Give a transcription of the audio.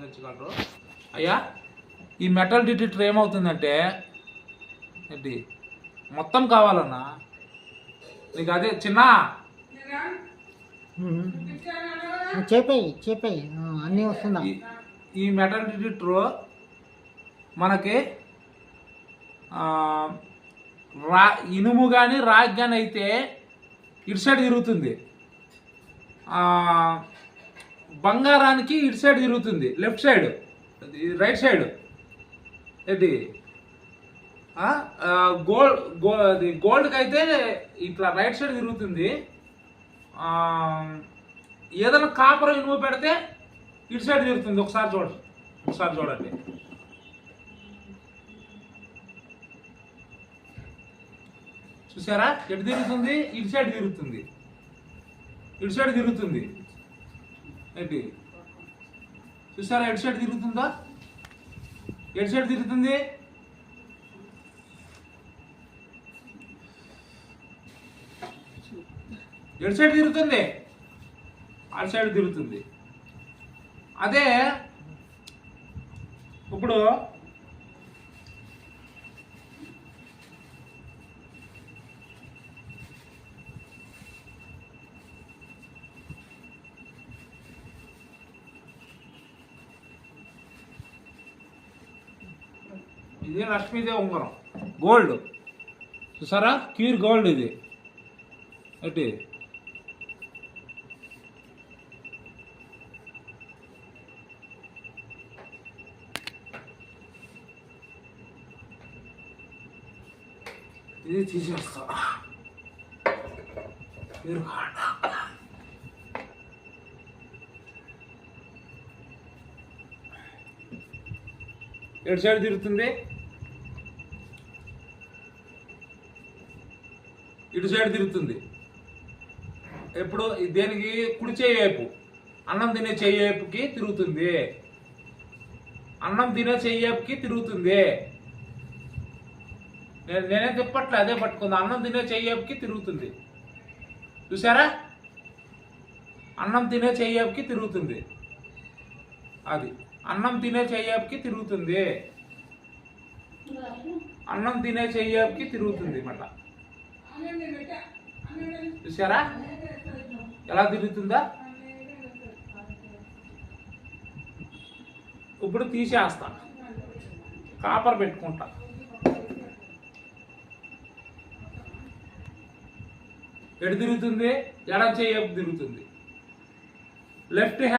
తెచ్చగలరు అయ్యా. ఈ metal detector ఏమవుతుందంటే ఏంటి మొత్తం కావాలన్నా నీకు అదే చిన్న చెప్పాయి అన్నీ వస్తుందా. ఈ మెటల్ డిటెక్టర్ మనకి ఇనుము కానీ రాగి కానీ అయితే ఇటు సైడ్ తిరుగుతుంది, బంగారానికి ఇటు సైడ్ తిరుగుతుంది, లెఫ్ట్ సైడ్ రైట్ సైడ్. ఏంటి గోల్డ్కి అయితే ఇట్లా రైట్ సైడ్ తిరుగుతుంది. ఏదైనా కాపర్ ఇనుము పెడితే ఇటు సైడ్ తిరుగుతుంది. ఒకసారి చూడండి. చూసారా ఎటు తిరుగుతుంది? ఇటు సైడ్ తిరుగుతుంది, ఇటు సైడ్ తిరుగుతుంది. ఏంటి చూసారా ఎటు సైడ్ తిరుగుతుందా? ఎటు సైడ్ తిరుగుతుంది? ఎటు సైడ్ తిరుగుతుంది? అటు సైడ్ తిరుగుతుంది. అదే ఇప్పుడు ఇది లక్ష్మీదేవి ఉంగరం, గోల్డ్. చూసారా ప్యూర్ గోల్డ్ ఇది. ఏంటి ఇది తీసేస్తా. Pure gold. ఎటు సైడ్ తిరుగుతుంది? ఇటు సైడ్ తిరుగుతుంది. ఎప్పుడు దేనికి? కుడి చేయి వైపు, అన్నం తినే చెయ్యి వైపుకి తిరుగుతుంది. అన్నం తినే చెయ్యి వైపుకి తిరుగుతుంది. నేనే తిప్పట్లే, అదే పట్టుకుంది. అన్నం తినే చెయ్యి వైపుకి తిరుగుతుంది. చూసారా అన్నం తినే చెయ్యి వైపుకి తిరుగుతుంది. అది అన్నం తినే చెయ్యి వైపుకి తిరుగుతుంది. అన్నం తినే చెయ్యి వైపుకి తిరుగుతుంది. మళ్ళా చూసారా ఎలా తిరుగుతుందా? ఇప్పుడు తీసేస్తా, కాపర్ పెట్టుకుంటా. ఎటు తిరుగుతుంది? ఎడం చెయ్యి వైపు తిరుగుతుంది. Left hand